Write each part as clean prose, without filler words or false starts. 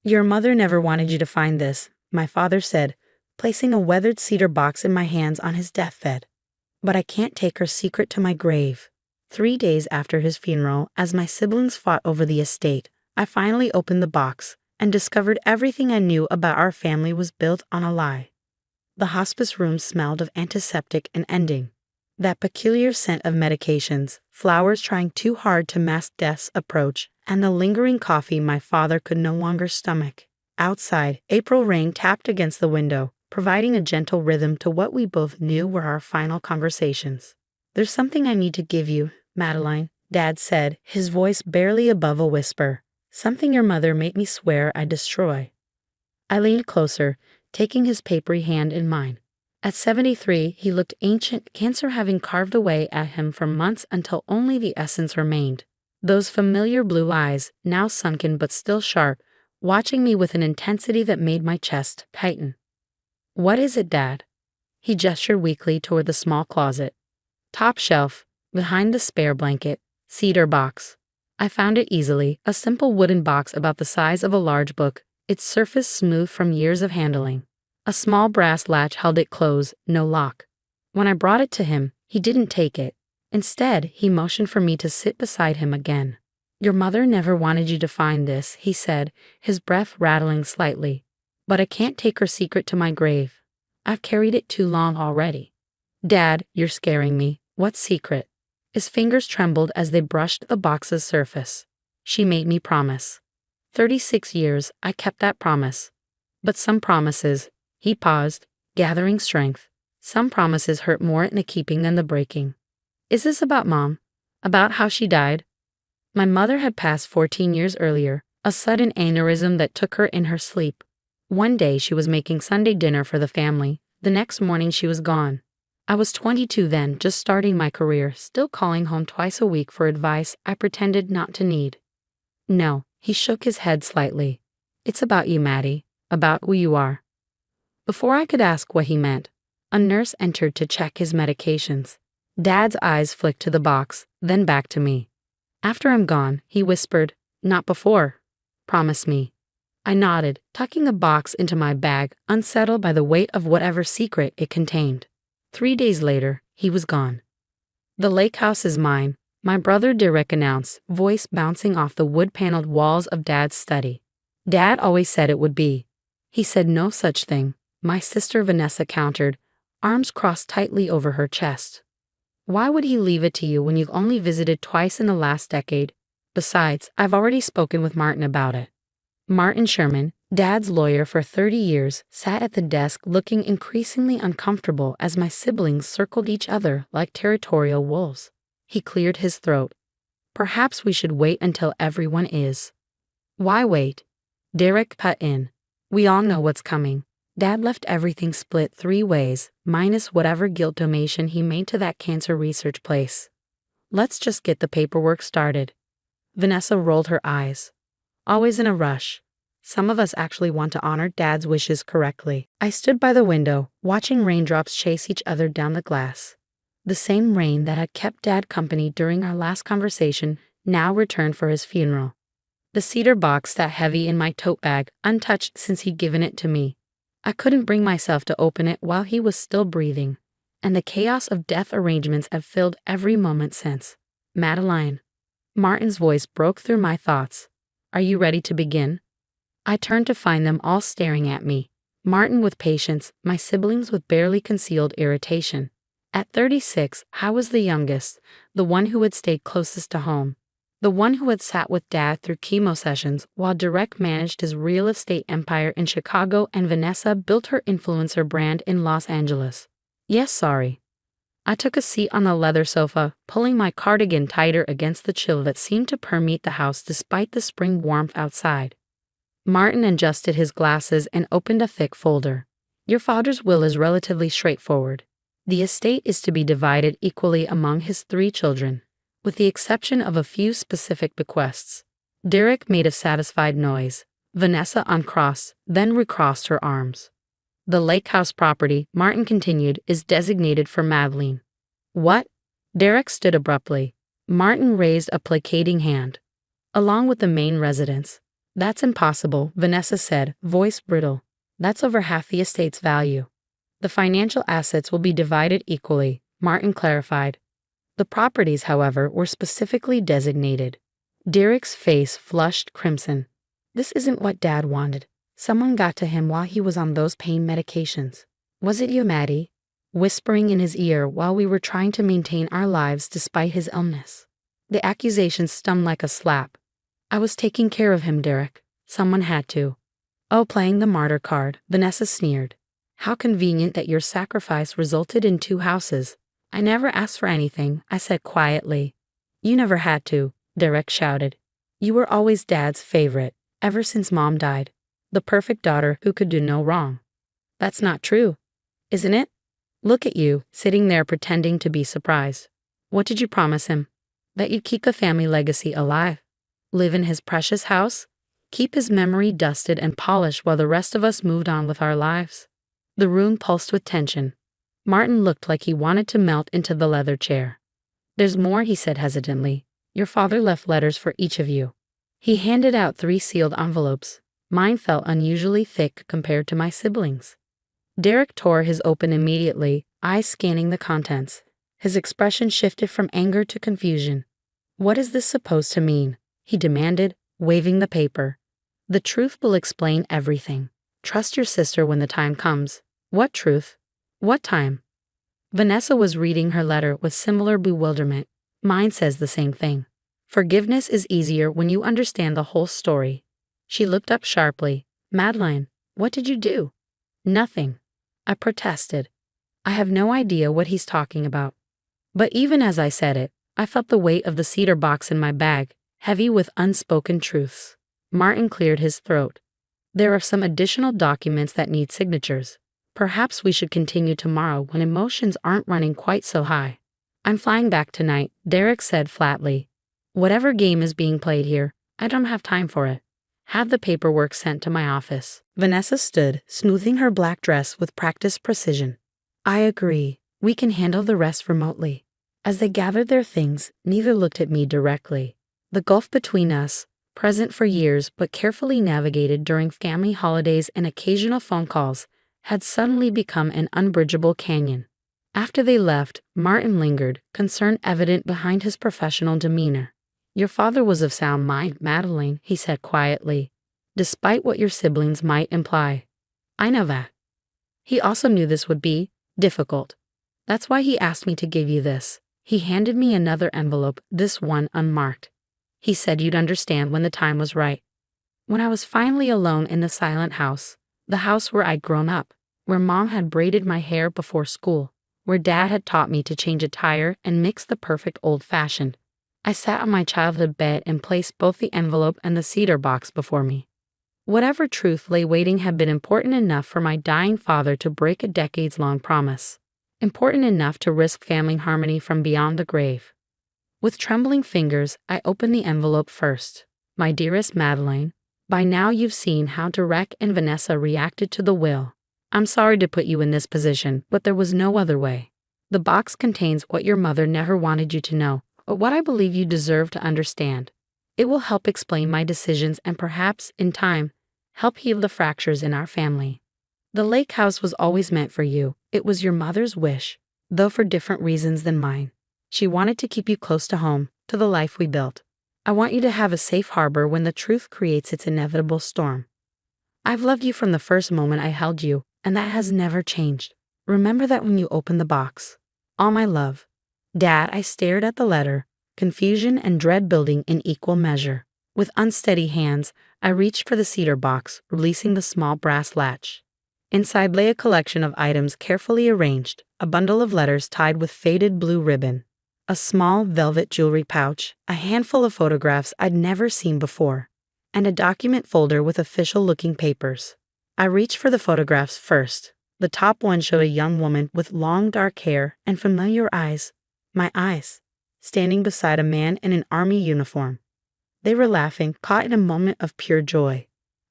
Your mother never wanted you to find this, my father said, placing a weathered cedar box in my hands on his deathbed. But I can't take her secret to my grave. 3 days after his funeral, as my siblings fought over the estate, I finally opened the box and discovered everything I knew about our family was built on a lie. The hospice room smelled of antiseptic and ending. That peculiar scent of medications, flowers trying too hard to mask death's approach, and the lingering coffee my father could no longer stomach. Outside, April rain tapped against the window, providing a gentle rhythm to what we both knew were our final conversations. There's something I need to give you, Madeline, Dad said, his voice barely above a whisper. Something your mother made me swear I'd destroy. I leaned closer, taking his papery hand in mine. At 73, he looked ancient, cancer having carved away at him for months until only the essence remained. Those familiar blue eyes, now sunken but still sharp, watching me with an intensity that made my chest tighten. What is it, Dad? He gestured weakly toward the small closet. Top shelf, behind the spare blanket, cedar box. I found it easily, a simple wooden box about the size of a large book, its surface smooth from years of handling. A small brass latch held it closed, no lock. When I brought it to him, he didn't take it. Instead, he motioned for me to sit beside him again. Your mother never wanted you to find this, he said, his breath rattling slightly. But I can't take her secret to my grave. I've carried it too long already. Dad, you're scaring me. What secret? His fingers trembled as they brushed the box's surface. She made me promise. 36 years, I kept that promise. But some promises, he paused, gathering strength. Some promises hurt more in the keeping than the breaking. Is this about Mom? About how she died? My mother had passed 14 years earlier, a sudden aneurysm that took her in her sleep. One day she was making Sunday dinner for the family. The next morning she was gone. I was 22 then, just starting my career, still calling home twice a week for advice I pretended not to need. No, he shook his head slightly. It's about you, Maddie, about who you are. Before I could ask what he meant, a nurse entered to check his medications. Dad's eyes flicked to the box, then back to me. After I'm gone, he whispered, not before. Promise me. I nodded, tucking the box into my bag, unsettled by the weight of whatever secret it contained. 3 days later, he was gone. The lake house is mine, my brother Derek announced, voice bouncing off the wood-paneled walls of Dad's study. Dad always said it would be. He said no such thing, my sister Vanessa countered, arms crossed tightly over her chest. Why would he leave it to you when you've only visited twice in the last decade? Besides, I've already spoken with Martin about it. Martin Sherman, Dad's lawyer for 30 years, sat at the desk looking increasingly uncomfortable as my siblings circled each other like territorial wolves. He cleared his throat. Perhaps we should wait until everyone is. Why wait? Derek cut in. We all know what's coming. Dad left everything split 3 ways, minus whatever guilt donation he made to that cancer research place. Let's just get the paperwork started. Vanessa rolled her eyes. Always in a rush. Some of us actually want to honor Dad's wishes correctly. I stood by the window, watching raindrops chase each other down the glass. The same rain that had kept Dad company during our last conversation now returned for his funeral. The cedar box sat heavy in my tote bag, untouched since he'd given it to me. I couldn't bring myself to open it while he was still breathing, and the chaos of death arrangements had filled every moment since. Madeline. Martin's voice broke through my thoughts. Are you ready to begin? I turned to find them all staring at me. Martin with patience, my siblings with barely concealed irritation. At 36, I was the youngest, the one who had stayed closest to home. The one who had sat with Dad through chemo sessions while Derek managed his real estate empire in Chicago and Vanessa built her influencer brand in Los Angeles. Yes, sorry. I took a seat on the leather sofa, pulling my cardigan tighter against the chill that seemed to permeate the house despite the spring warmth outside. Martin adjusted his glasses and opened a thick folder. Your father's will is relatively straightforward. The estate is to be divided equally among his 3 children, with the exception of a few specific bequests. Derek made a satisfied noise. Vanessa uncrossed, then recrossed her arms. The lake house property, Martin continued, is designated for Madeline. What? Derek stood abruptly. Martin raised a placating hand. Along with the main residence. That's impossible, Vanessa said, voice brittle. That's over half the estate's value. The financial assets will be divided equally, Martin clarified. The properties, however, were specifically designated. Derek's face flushed crimson. This isn't what Dad wanted. Someone got to him while he was on those pain medications. Was it you, Maddie? Whispering in his ear while we were trying to maintain our lives despite his illness. The accusation stung like a slap. I was taking care of him, Derek. Someone had to. Oh, playing the martyr card, Vanessa sneered. How convenient that your sacrifice resulted in 2 houses. I never asked for anything, I said quietly. You never had to, Derek shouted. You were always Dad's favorite, ever since Mom died. The perfect daughter who could do no wrong. That's not true, isn't it? Look at you, sitting there pretending to be surprised. What did you promise him? That you'd keep the family legacy alive. Live in his precious house? Keep his memory dusted and polished while the rest of us moved on with our lives? The room pulsed with tension. Martin looked like he wanted to melt into the leather chair. There's more, he said hesitantly. Your father left letters for each of you. He handed out 3 sealed envelopes. Mine felt unusually thick compared to my siblings. Derek tore his open immediately, eyes scanning the contents. His expression shifted from anger to confusion. What is this supposed to mean? He demanded, waving the paper. The truth will explain everything. Trust your sister when the time comes. What truth? What time? Vanessa was reading her letter with similar bewilderment. Mine says the same thing. Forgiveness is easier when you understand the whole story. She looked up sharply. Madeline, what did you do? Nothing. I protested. I have no idea what he's talking about. But even as I said it, I felt the weight of the cedar box in my bag, heavy with unspoken truths. Martin cleared his throat. There are some additional documents that need signatures. Perhaps we should continue tomorrow when emotions aren't running quite so high. I'm flying back tonight, Derek said flatly. Whatever game is being played here, I don't have time for it. Have the paperwork sent to my office. Vanessa stood, smoothing her black dress with practiced precision. I agree. We can handle the rest remotely. As they gathered their things, neither looked at me directly. The gulf between us, present for years but carefully navigated during family holidays and occasional phone calls, had suddenly become an unbridgeable canyon. After they left, Martin lingered, concern evident behind his professional demeanor. Your father was of sound mind, Madeline, he said quietly, despite what your siblings might imply. I know that. He also knew this would be difficult. That's why he asked me to give you this. He handed me another envelope, this one unmarked. He said you'd understand when the time was right. When I was finally alone in the silent house, the house where I'd grown up, where Mom had braided my hair before school, where Dad had taught me to change a tire and mix the perfect old-fashioned, I sat on my childhood bed and placed both the envelope and the cedar box before me. Whatever truth lay waiting had been important enough for my dying father to break a decades-long promise, important enough to risk family harmony from beyond the grave. With trembling fingers, I opened the envelope first. My dearest Madeline, by now you've seen how Derek and Vanessa reacted to the will. I'm sorry to put you in this position, but there was no other way. The box contains what your mother never wanted you to know, but what I believe you deserve to understand. It will help explain my decisions and perhaps, in time, help heal the fractures in our family. The lake house was always meant for you. It was your mother's wish, though for different reasons than mine. She wanted to keep you close to home, to the life we built. I want you to have a safe harbor when the truth creates its inevitable storm. I've loved you from the first moment I held you, and that has never changed. Remember that when you open the box. All my love. Dad, I stared at the letter, confusion and dread building in equal measure. With unsteady hands, I reached for the cedar box, releasing the small brass latch. Inside lay a collection of items carefully arranged, a bundle of letters tied with faded blue ribbon, a small velvet jewelry pouch, a handful of photographs I'd never seen before, and a document folder with official-looking papers. I reached for the photographs first. The top one showed a young woman with long dark hair and familiar eyes. My eyes, standing beside a man in an army uniform. They were laughing, caught in a moment of pure joy.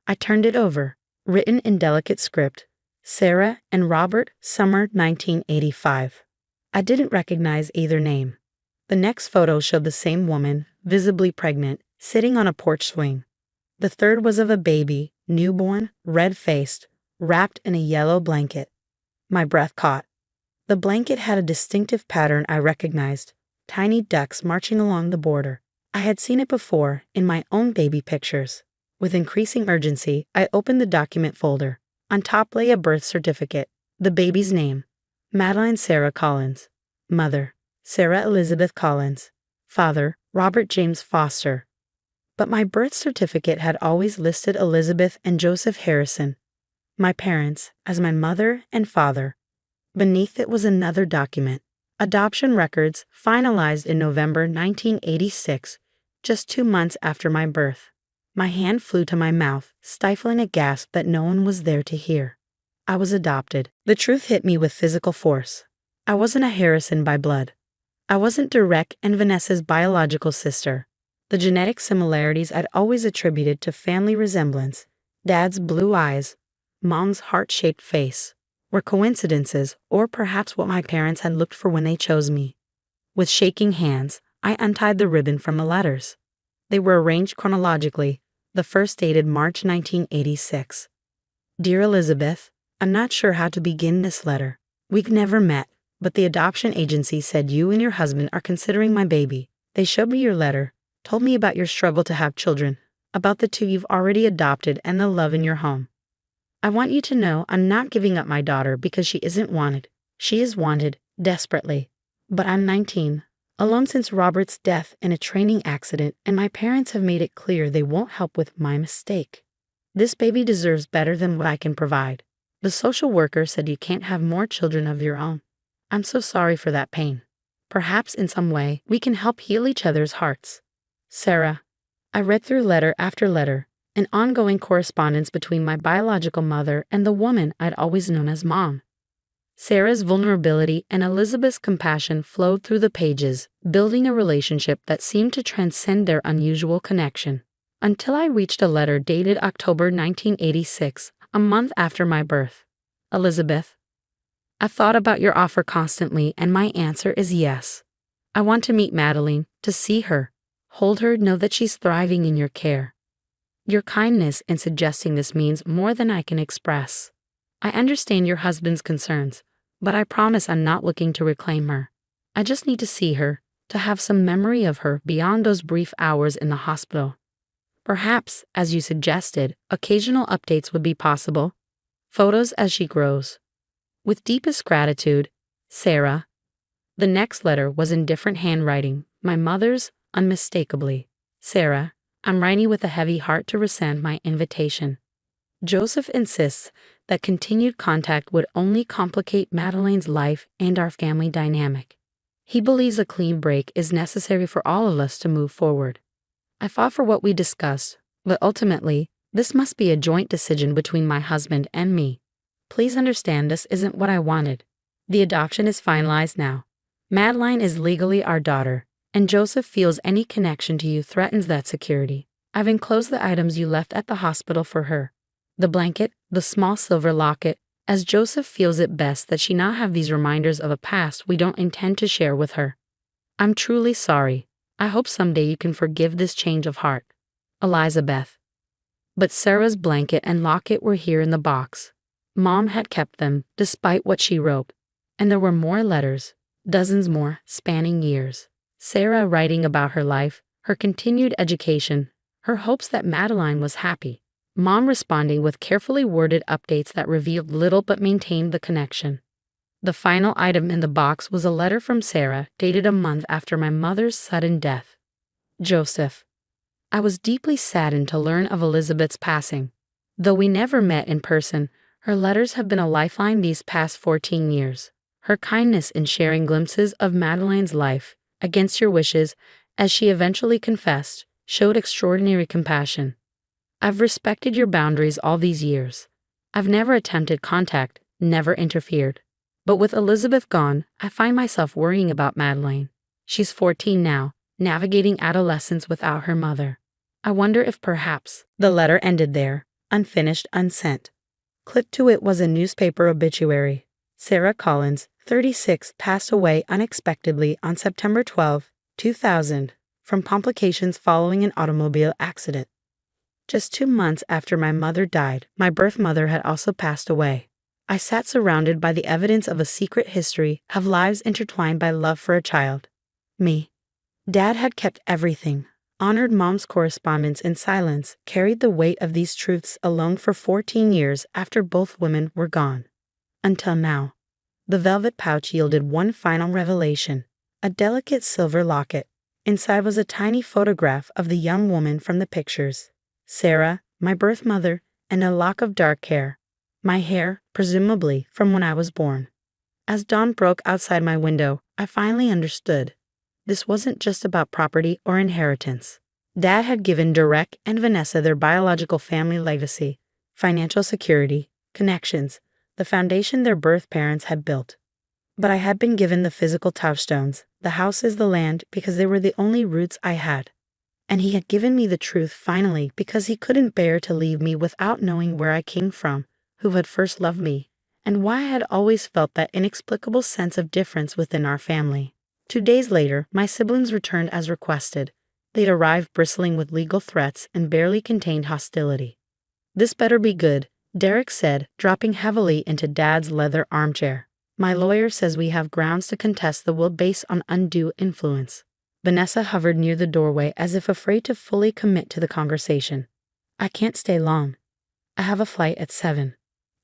I turned it over, written in delicate script, Sarah and Robert, summer 1985. I didn't recognize either name. The next photo showed the same woman, visibly pregnant, sitting on a porch swing. The third was of a baby, newborn, red-faced, wrapped in a yellow blanket. My breath caught. The blanket had a distinctive pattern I recognized, tiny ducks marching along the border. I had seen it before, in my own baby pictures. With increasing urgency, I opened the document folder. On top lay a birth certificate, the baby's name, Madeline Sarah Collins. Mother, Sarah Elizabeth Collins. Father, Robert James Foster. But my birth certificate had always listed Elizabeth and Joseph Harrison, my parents, as my mother and father. Beneath it was another document, adoption records finalized in November 1986, just 2 months after my birth. My hand flew to my mouth, stifling a gasp that no one was there to hear. I was adopted. The truth hit me with physical force. I wasn't a Harrison by blood. I wasn't Derek and Vanessa's biological sister. The genetic similarities I'd always attributed to family resemblance, Dad's blue eyes, Mom's heart-shaped face, were coincidences, or perhaps what my parents had looked for when they chose me. With shaking hands, I untied the ribbon from the letters. They were arranged chronologically, the first dated March 1986. Dear Elizabeth, I'm not sure how to begin this letter. We've never met, but the adoption agency said you and your husband are considering my baby. They showed me your letter, told me about your struggle to have children, about the 2 you've already adopted and the love in your home. I want you to know I'm not giving up my daughter because she isn't wanted. She is wanted, desperately. But I'm 19, alone since Robert's death in a training accident, and my parents have made it clear they won't help with my mistake. This baby deserves better than what I can provide. The social worker said you can't have more children of your own. I'm so sorry for that pain. Perhaps in some way we can help heal each other's hearts. Sarah. I read through letter after letter, an ongoing correspondence between my biological mother and the woman I'd always known as Mom. Sarah's vulnerability and Elizabeth's compassion flowed through the pages, building a relationship that seemed to transcend their unusual connection. Until I reached a letter dated October 1986, a month after my birth. Elizabeth, I've thought about your offer constantly, and my answer is yes. I want to meet Madeline, to see her, hold her, know that she's thriving in your care. Your kindness in suggesting this means more than I can express. I understand your husband's concerns, but I promise I'm not looking to reclaim her. I just need to see her, to have some memory of her beyond those brief hours in the hospital. Perhaps, as you suggested, occasional updates would be possible. Photos as she grows. With deepest gratitude, Sarah. The next letter was in different handwriting, my mother's unmistakably. Sarah, I'm writing with a heavy heart to rescind my invitation. Joseph insists that continued contact would only complicate Madeline's life and our family dynamic. He believes a clean break is necessary for all of us to move forward. I fought for what we discussed, but ultimately, this must be a joint decision between my husband and me. Please understand this isn't what I wanted. The adoption is finalized now. Madeline is legally our daughter, and Joseph feels any connection to you threatens that security. I've enclosed the items you left at the hospital for her. The blanket, the small silver locket, as Joseph feels it best that she not have these reminders of a past we don't intend to share with her. I'm truly sorry. I hope someday you can forgive this change of heart. Elizabeth. But Sarah's blanket and locket were here in the box. Mom had kept them, despite what she wrote. And there were more letters, dozens more, spanning years. Sarah writing about her life, her continued education, her hopes that Madeline was happy. Mom responding with carefully worded updates that revealed little but maintained the connection. The final item in the box was a letter from Sarah, dated a month after my mother's sudden death. Joseph. I was deeply saddened to learn of Elizabeth's passing. Though we never met in person, her letters have been a lifeline these past 14 years. Her kindness in sharing glimpses of Madeline's life, against your wishes, as she eventually confessed, showed extraordinary compassion. I've respected your boundaries all these years. I've never attempted contact, never interfered. But with Elizabeth gone, I find myself worrying about Madeline. She's 14 now, navigating adolescence without her mother. I wonder if perhaps the letter ended there, unfinished, unsent. Clipped to it was a newspaper obituary. Sarah Collins, 36, passed away unexpectedly on September 12, 2000, from complications following an automobile accident. Just 2 months after my mother died, my birth mother had also passed away. I sat surrounded by the evidence of a secret history of lives intertwined by love for a child. Me. Dad had kept everything, honored Mom's correspondence in silence, carried the weight of these truths alone for 14 years after both women were gone. Until now. The velvet pouch yielded one final revelation, a delicate silver locket. Inside was a tiny photograph of the young woman from the pictures. Sarah, my birth mother, and a lock of dark hair. My hair, presumably, from when I was born. As dawn broke outside my window, I finally understood. This wasn't just about property or inheritance. Dad had given Derek and Vanessa their biological family legacy, financial security, connections, the foundation their birth parents had built. But I had been given the physical touchstones, the houses, the land, because they were the only roots I had. And he had given me the truth finally because he couldn't bear to leave me without knowing where I came from, who had first loved me, and why I had always felt that inexplicable sense of difference within our family. 2 days later, my siblings returned as requested. They'd arrived bristling with legal threats and barely contained hostility. "This better be good," Derek said, dropping heavily into Dad's leather armchair. "My lawyer says we have grounds to contest the will based on undue influence." Vanessa hovered near the doorway as if afraid to fully commit to the conversation. "I can't stay long. I have a flight at 7.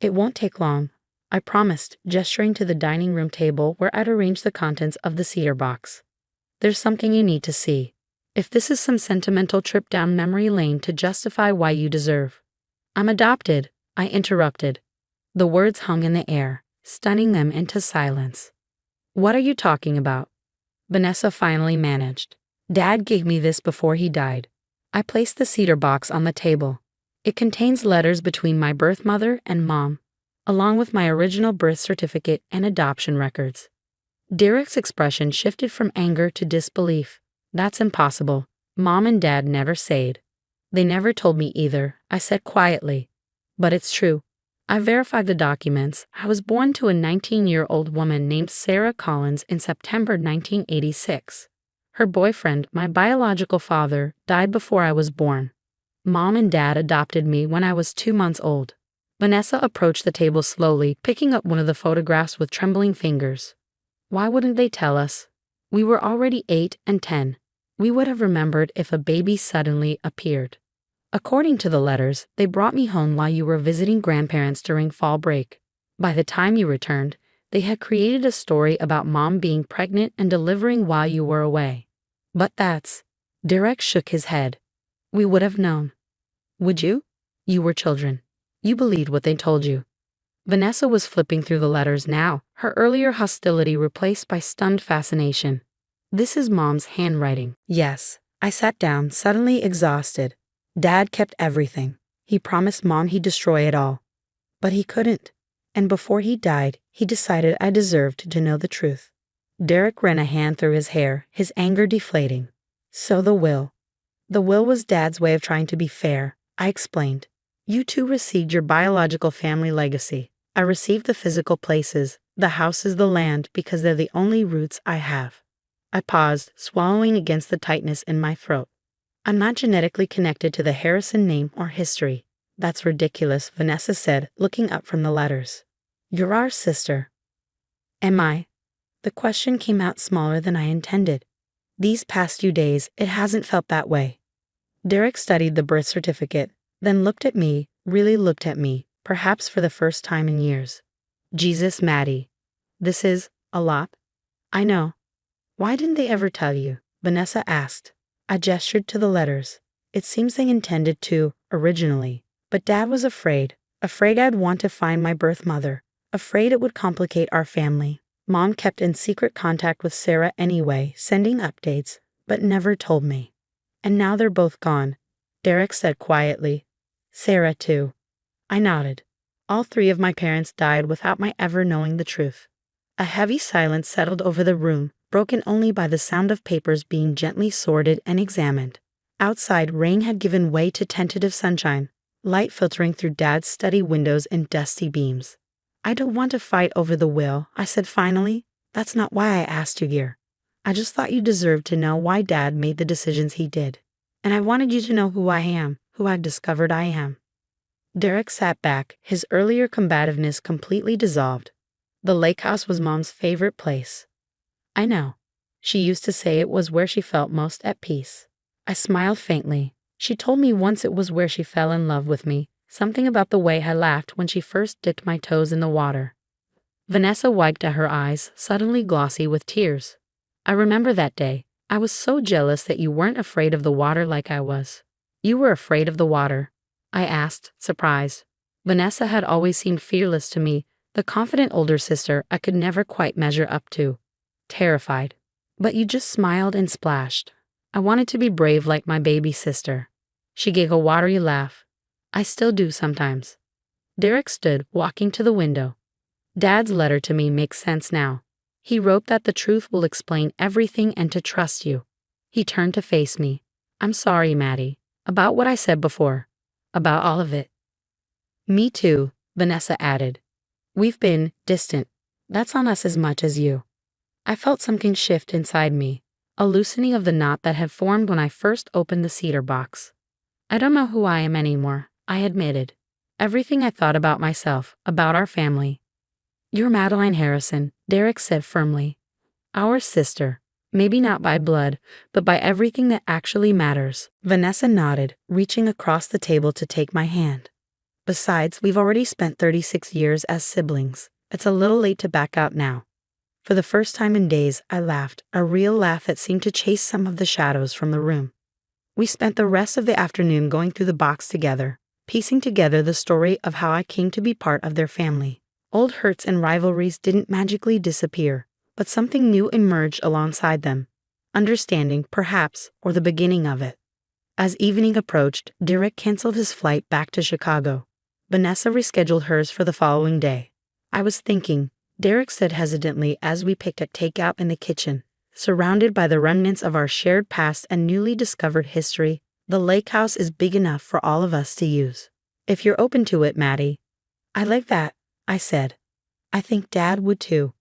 "It won't take long," I promised, gesturing to the dining room table where I'd arranged the contents of the cedar box. "There's something you need to see. If this is some sentimental trip down memory lane to justify why you deserve." "I'm adopted," I interrupted. The words hung in the air, stunning them into silence. "What are you talking about?" Vanessa finally managed. "Dad gave me this before he died." I placed the cedar box on the table. It contains letters between my birth mother and Mom, along with my original birth certificate and adoption records. Derek's expression shifted from anger to disbelief. "That's impossible. Mom and Dad never said." "They never told me either," I said quietly. "But it's true. I verified the documents. I was born to a 19-year-old woman named Sarah Collins in September 1986. Her boyfriend, my biological father, died before I was born. Mom and Dad adopted me when I was 2 months old." Vanessa approached the table slowly, picking up one of the photographs with trembling fingers. "Why wouldn't they tell us? We were already 8 and 10. We would have remembered if a baby suddenly appeared. According to the letters, they brought me home while you were visiting grandparents during fall break. By the time you returned, they had created a story about Mom being pregnant and delivering while you were away." "But that's..." Derek shook his head. "We would have known." "Would you? You were children. You believed what they told you." Vanessa was flipping through the letters now, her earlier hostility replaced by stunned fascination. "This is Mom's handwriting." "Yes." I sat down, suddenly exhausted. Dad kept everything. He promised Mom he'd destroy it all. But he couldn't. And before he died, he decided I deserved to know the truth. Derek ran a hand through his hair, his anger deflating. "So the will." "The will was Dad's way of trying to be fair," I explained. "You two received your biological family legacy. I received the physical places, the houses, the land, because they're the only roots I have." I paused, swallowing against the tightness in my throat. "I'm not genetically connected to the Harrison name or history." "That's ridiculous," Vanessa said, looking up from the letters. "You're our sister." "Am I?" The question came out smaller than I intended. These past few days, it hasn't felt that way. Derek studied the birth certificate, then looked at me, really looked at me, perhaps for the first time in years. "Jesus, Maddie. This is a lot." "I know." "Why didn't they ever tell you?" Vanessa asked. I gestured to the letters. "It seems they intended to, originally. But Dad was afraid I'd want to find my birth mother, afraid it would complicate our family. Mom kept in secret contact with Sarah anyway, sending updates, but never told me. And now they're both gone," Derek said quietly. "Sarah, too." I nodded. All 3 of my parents died without my ever knowing the truth. A heavy silence settled over the room, broken only by the sound of papers being gently sorted and examined. Outside, rain had given way to tentative sunshine, light filtering through Dad's study windows in dusty beams. "I don't want to fight over the will," I said finally. "That's not why I asked you here. I just thought you deserved to know why Dad made the decisions he did. And I wanted you to know who I am, who I've discovered I am. Derek sat back, his earlier combativeness completely dissolved. The lake house was Mom's favorite place. I know. She used to say it was where she felt most at peace. I smiled faintly. She told me once it was where she fell in love with me, something about the way I laughed when she first dipped my toes in the water. Vanessa wiped at her eyes, suddenly glossy with tears. I remember that day. I was so jealous that you weren't afraid of the water like I was. You were afraid of the water? I asked, surprised. Vanessa had always seemed fearless to me, the confident older sister I could never quite measure up to. Terrified. But you just smiled and splashed. I wanted to be brave like my baby sister. She gave a watery laugh. I still do sometimes. Derek stood, walking to the window. Dad's letter to me makes sense now. He wrote that the truth will explain everything and to trust you. He turned to face me. I'm sorry, Maddie. About what I said before. About all of it. Me too, Vanessa added. We've been distant. That's on us as much as you. I felt something shift inside me, a loosening of the knot that had formed when I first opened the cedar box. I don't know who I am anymore, I admitted. Everything I thought about myself, about our family. You're Madeline Harrison, Derek said firmly. Our sister. Maybe not by blood, but by everything that actually matters. Vanessa nodded, reaching across the table to take my hand. Besides, we've already spent 36 years as siblings. It's a little late to back out now. For the first time in days, I laughed, a real laugh that seemed to chase some of the shadows from the room. We spent the rest of the afternoon going through the box together, piecing together the story of how I came to be part of their family. Old hurts and rivalries didn't magically disappear, but something new emerged alongside them. Understanding, perhaps, or the beginning of it. As evening approached, Derek canceled his flight back to Chicago. Vanessa rescheduled hers for the following day. I was thinking, Derek said hesitantly as we picked up takeout in the kitchen, surrounded by the remnants of our shared past and newly discovered history. The lake house is big enough for all of us to use. If you're open to it, Maddie. I like that, I said. I think Dad would too.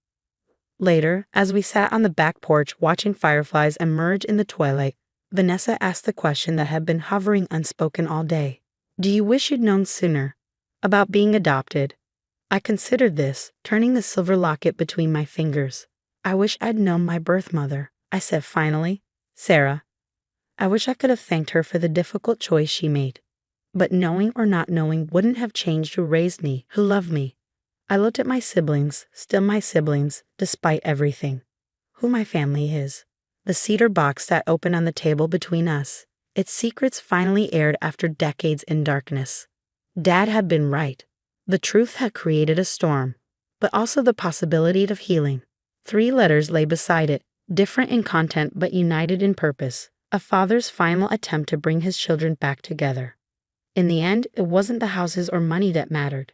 Later, as we sat on the back porch watching fireflies emerge in the twilight, Vanessa asked the question that had been hovering unspoken all day. Do you wish you'd known sooner? About being adopted? I considered this, turning the silver locket between my fingers. I wish I'd known my birth mother, I said finally. Sarah. I wish I could have thanked her for the difficult choice she made. But knowing or not knowing wouldn't have changed who raised me, who loved me. I looked at my siblings, still my siblings, despite everything. Who my family is. The cedar box sat open on the table between us. Its secrets finally aired after decades in darkness. Dad had been right. The truth had created a storm, but also the possibility of healing. 3 letters lay beside it, different in content but united in purpose. A father's final attempt to bring his children back together. In the end, it wasn't the houses or money that mattered.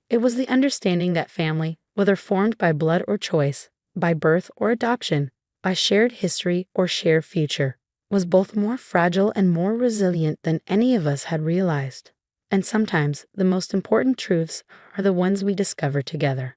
It was the understanding that family, whether formed by blood or choice, by birth or adoption, by shared history or shared future, was both more fragile and more resilient than any of us had realized. And sometimes the most important truths are the ones we discover together.